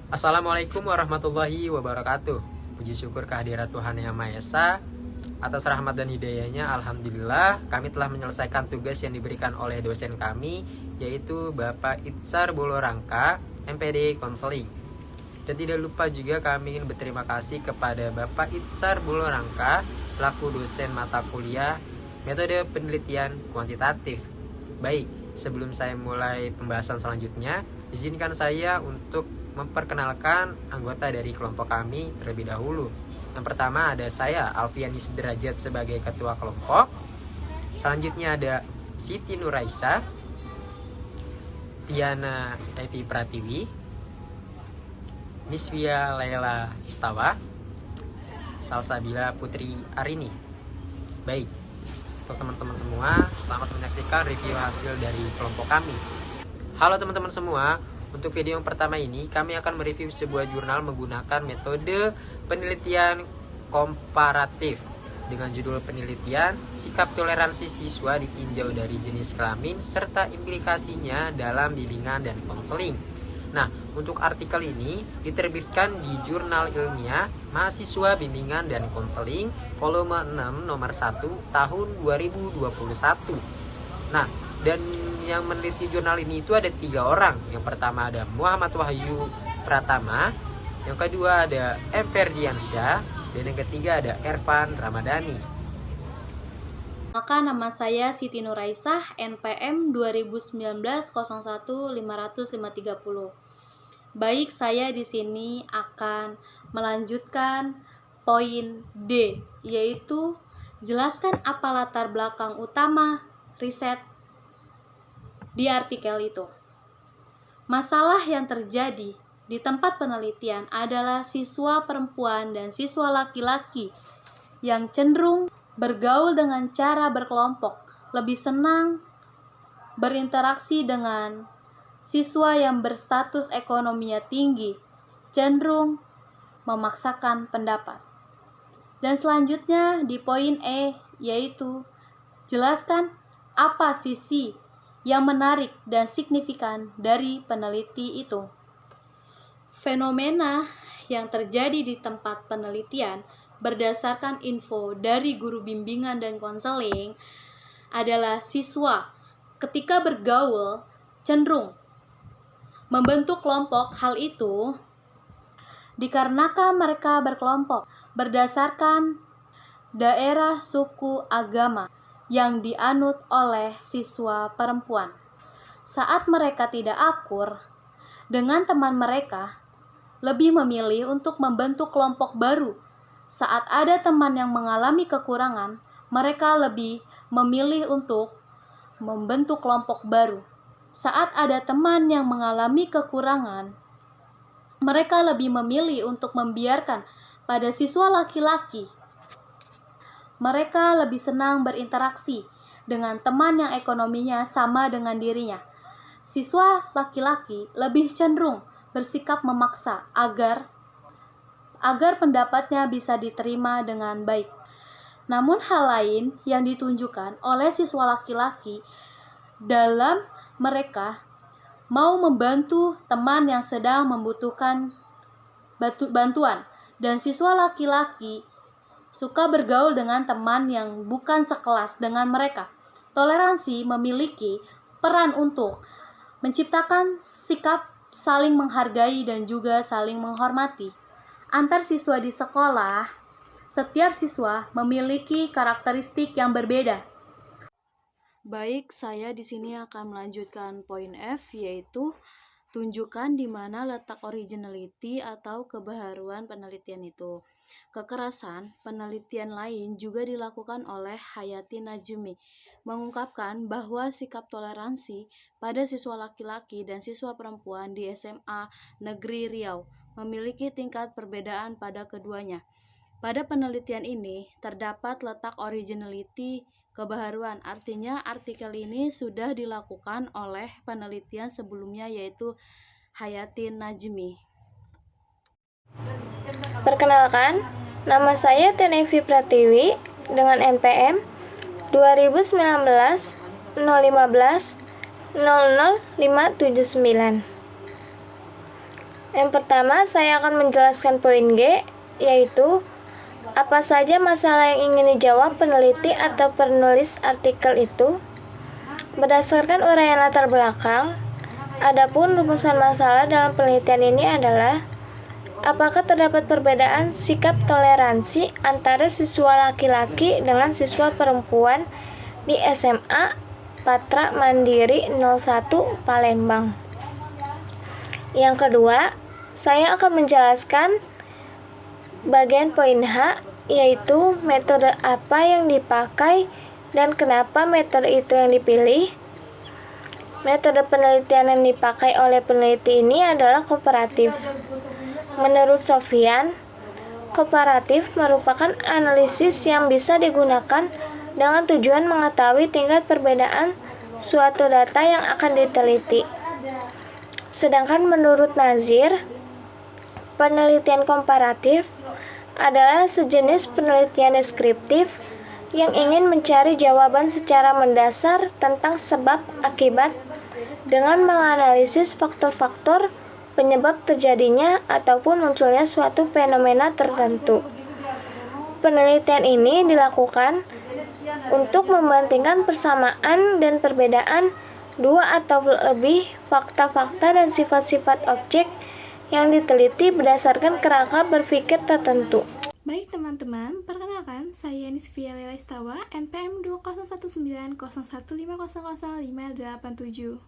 Assalamualaikum warahmatullahi wabarakatuh. Puji syukur kehadirat Tuhan Yang Maha Esa. Atas rahmat dan hidayahnya, alhamdulillah kami telah menyelesaikan tugas yang diberikan oleh dosen kami, yaitu Bapak Itsar Bolorangka, MPD Konseling. Dan tidak lupa juga kami ingin berterima kasih kepada Bapak Itsar Bolorangka selaku dosen mata kuliah metode penelitian kuantitatif. Baik, sebelum saya mulai pembahasan selanjutnya, izinkan saya untuk memperkenalkan anggota dari kelompok kami terlebih dahulu. Yang pertama ada saya, Alfianis Derajat, sebagai ketua kelompok. Selanjutnya ada Siti Nuraisa, Tiana Evi Pratiwi, Nisvia Laila Istawa, Salsabila Putri Arini. Baik, untuk teman-teman semua, selamat menyaksikan review hasil dari kelompok kami. Halo teman-teman semua, untuk video yang pertama ini kami akan mereview sebuah jurnal menggunakan metode penelitian komparatif dengan judul penelitian sikap toleransi siswa ditinjau dari jenis kelamin serta implikasinya dalam bimbingan dan konseling. Nah, untuk artikel ini diterbitkan di Jurnal Ilmiah Mahasiswa Bimbingan dan Konseling volume 6 nomor 1 tahun 2021. Nah, dan yang meneliti jurnal ini itu ada 3 orang. Yang pertama ada Muhammad Wahyu Pratama, yang kedua ada M. Ferdiansyah, dan yang ketiga ada Ervan Ramadhani. Maka nama saya Siti Nuraisah, NPM 2019-01-500-530. Baik, saya di sini akan melanjutkan poin D, yaitu jelaskan apa latar belakang utama riset di artikel itu. Masalah yang terjadi di tempat penelitian adalah siswa perempuan dan siswa laki-laki yang cenderung bergaul dengan cara berkelompok, lebih senang berinteraksi dengan siswa yang berstatus ekonominya tinggi, cenderung memaksakan pendapat. Dan selanjutnya di poin E, yaitu jelaskan apa sisi yang menarik dan signifikan dari peneliti itu. Fenomena yang terjadi di tempat penelitian berdasarkan info dari guru bimbingan dan konseling adalah siswa ketika bergaul cenderung membentuk kelompok. Hal itu dikarenakan mereka berkelompok berdasarkan daerah, suku, agama yang dianut oleh siswa perempuan. Saat mereka tidak akur dengan teman mereka, lebih memilih untuk membentuk kelompok baru. Saat ada teman yang mengalami kekurangan, mereka lebih memilih untuk membentuk kelompok baru. Saat ada teman yang mengalami kekurangan, mereka lebih memilih untuk membiarkan pada siswa laki-laki. Mereka lebih senang berinteraksi dengan teman yang ekonominya sama dengan dirinya. Siswa laki-laki lebih cenderung bersikap memaksa agar pendapatnya bisa diterima dengan baik. Namun hal lain yang ditunjukkan oleh siswa laki-laki dalam mereka mau membantu teman yang sedang membutuhkan bantuan, dan siswa laki-laki suka bergaul dengan teman yang bukan sekelas dengan mereka. Toleransi memiliki peran untuk menciptakan sikap saling menghargai dan juga saling menghormati. Antar siswa di sekolah, setiap siswa memiliki karakteristik yang berbeda. Baik, saya di sini akan melanjutkan poin F, yaitu tunjukkan di mana letak originality atau kebaharuan penelitian itu. Kekerasan penelitian lain juga dilakukan oleh Hayati Najmi, mengungkapkan bahwa sikap toleransi pada siswa laki-laki dan siswa perempuan di SMA Negeri Riau memiliki tingkat perbedaan pada keduanya. Pada penelitian ini terdapat letak originality kebaharuan, artinya artikel ini sudah dilakukan oleh penelitian sebelumnya, yaitu Hayati Najmi. Perkenalkan, nama saya Tenevi Pratiwi dengan NPM 2019 015 00579. Yang pertama, saya akan menjelaskan poin G, yaitu apa saja masalah yang ingin dijawab peneliti atau penulis artikel itu. Berdasarkan uraian latar belakang, adapun rumusan masalah dalam penelitian ini adalah apakah terdapat perbedaan sikap toleransi antara siswa laki-laki dengan siswa perempuan di SMA Patra Mandiri 01 Palembang. Yang kedua, saya akan menjelaskan bagian poin H, yaitu metode apa yang dipakai dan kenapa metode itu yang dipilih. Metode penelitian yang dipakai oleh peneliti ini adalah komparatif. Menurut Sofyan, komparatif merupakan analisis yang bisa digunakan dengan tujuan mengetahui tingkat perbedaan suatu data yang akan diteliti. Sedangkan menurut Nazir, penelitian komparatif adalah sejenis penelitian deskriptif yang ingin mencari jawaban secara mendasar tentang sebab akibat dengan menganalisis faktor-faktor penyebab terjadinya ataupun munculnya suatu fenomena tertentu. Penelitian ini dilakukan untuk membandingkan persamaan dan perbedaan dua atau lebih fakta-fakta dan sifat-sifat objek yang diteliti berdasarkan kerangka berpikir tertentu. Baik teman-teman, perkenalkan saya Nisvia Lela Istawa, NPM 20190115000587.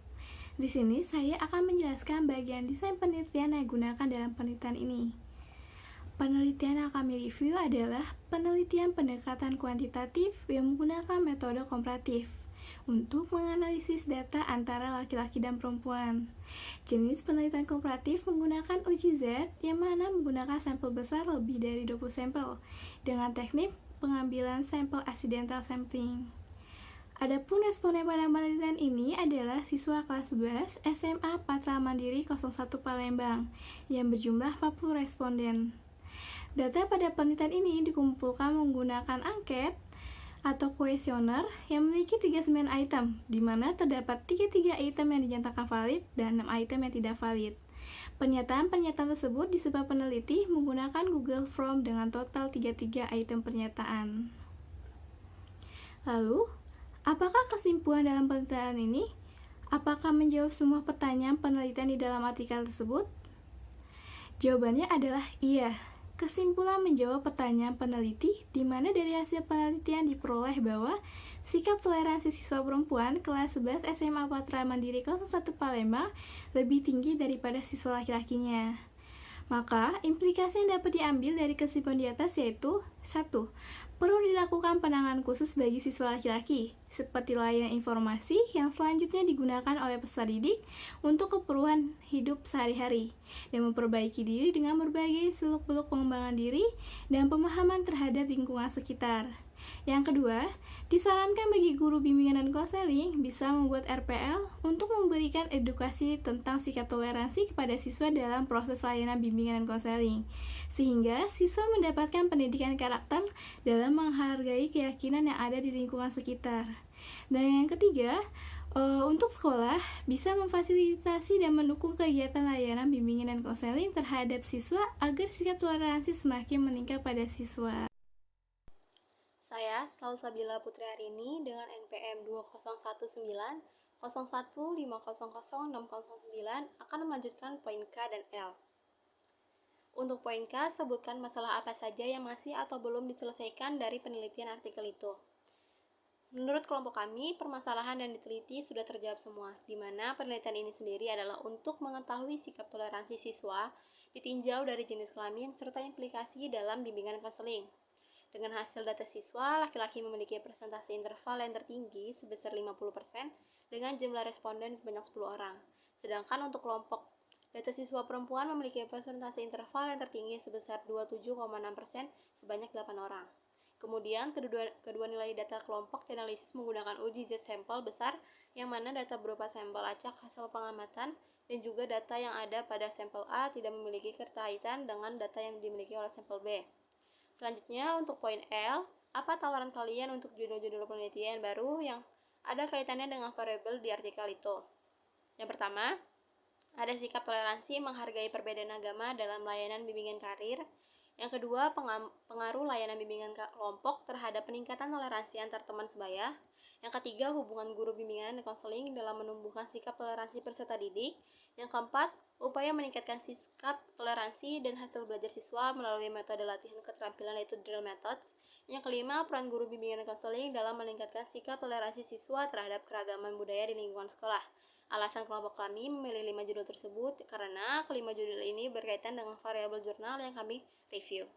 Di sini saya akan menjelaskan bagian desain penelitian yang digunakan dalam penelitian ini. Penelitian yang kami review adalah penelitian pendekatan kuantitatif yang menggunakan metode komparatif untuk menganalisis data antara laki-laki dan perempuan. Jenis penelitian komparatif menggunakan uji Z yang mana menggunakan sampel besar lebih dari 20 sampel dengan teknik pengambilan sampel accidental sampling. Adapun responden pada penelitian ini adalah siswa kelas 11 SMA Patra Mandiri 01 Palembang yang berjumlah 40 responden. Data pada penelitian ini dikumpulkan menggunakan angket atau kuesioner yang memiliki 39 item, di mana terdapat 33 item yang dinyatakan valid dan 6 item yang tidak valid. Pernyataan-pernyataan tersebut disebut peneliti menggunakan Google Form dengan total 33 item pernyataan. Lalu, apakah kesimpulan dalam penelitian ini? Apakah menjawab semua pertanyaan penelitian di dalam artikel tersebut? Jawabannya adalah iya. Kesimpulan menjawab pertanyaan peneliti, di mana dari hasil penelitian diperoleh bahwa sikap toleransi siswa perempuan kelas 11 SMA Patra Mandiri 01 Palembang lebih tinggi daripada siswa laki-lakinya. Maka, implikasi yang dapat diambil dari kesimpulan di atas yaitu 1. Perlu dilakukan penanganan khusus bagi siswa laki-laki, seperti layanan informasi yang selanjutnya digunakan oleh peserta didik untuk keperluan hidup sehari-hari, dan memperbaiki diri dengan berbagai seluk-beluk pengembangan diri dan pemahaman terhadap lingkungan sekitar. Yang kedua, disarankan bagi guru bimbingan dan konseling bisa membuat RPL untuk memberikan edukasi tentang sikap toleransi kepada siswa dalam proses layanan bimbingan dan konseling, sehingga siswa mendapatkan pendidikan karakter dalam menghargai keyakinan yang ada di lingkungan sekitar. Dan yang ketiga, untuk sekolah bisa memfasilitasi dan mendukung kegiatan layanan bimbingan dan konseling terhadap siswa agar sikap toleransi semakin meningkat pada siswa. Saya, Salsabila Putri Arini dengan NPM 201901500609 akan melanjutkan poin K dan L. Untuk poin K, sebutkan masalah apa saja yang masih atau belum diselesaikan dari penelitian artikel itu. Menurut kelompok kami, permasalahan yang diteliti sudah terjawab semua, di mana penelitian ini sendiri adalah untuk mengetahui sikap toleransi siswa ditinjau dari jenis kelamin serta implikasi dalam bimbingan konseling. Dengan hasil data siswa, laki-laki memiliki persentase interval yang tertinggi sebesar 50% dengan jumlah responden sebanyak 10 orang. Sedangkan untuk kelompok data siswa perempuan memiliki persentase interval yang tertinggi sebesar 27,6% sebanyak 8 orang. Kemudian, kedua nilai data kelompok dianalisis menggunakan uji Z sampel besar, yang mana data berupa sampel acak hasil pengamatan dan juga data yang ada pada sampel A tidak memiliki keterkaitan dengan data yang dimiliki oleh sampel B. Selanjutnya, untuk poin L, apa tawaran kalian untuk judul-judul penelitian baru yang ada kaitannya dengan variabel di artikel itu? Yang pertama, Ada sikap toleransi menghargai perbedaan agama dalam layanan bimbingan karir. Yang kedua, pengaruh layanan bimbingan kelompok terhadap peningkatan toleransi antar teman sebaya. Yang ketiga, hubungan guru bimbingan dan konseling dalam menumbuhkan sikap toleransi peserta didik. Yang keempat, upaya meningkatkan sikap toleransi dan hasil belajar siswa melalui metode latihan keterampilan yaitu drill methods. Yang kelima, peran guru bimbingan dan konseling dalam meningkatkan sikap toleransi siswa terhadap keragaman budaya di lingkungan sekolah. Alasan kelompok kami memilih 5 judul tersebut karena kelima judul ini berkaitan dengan variabel jurnal yang kami review.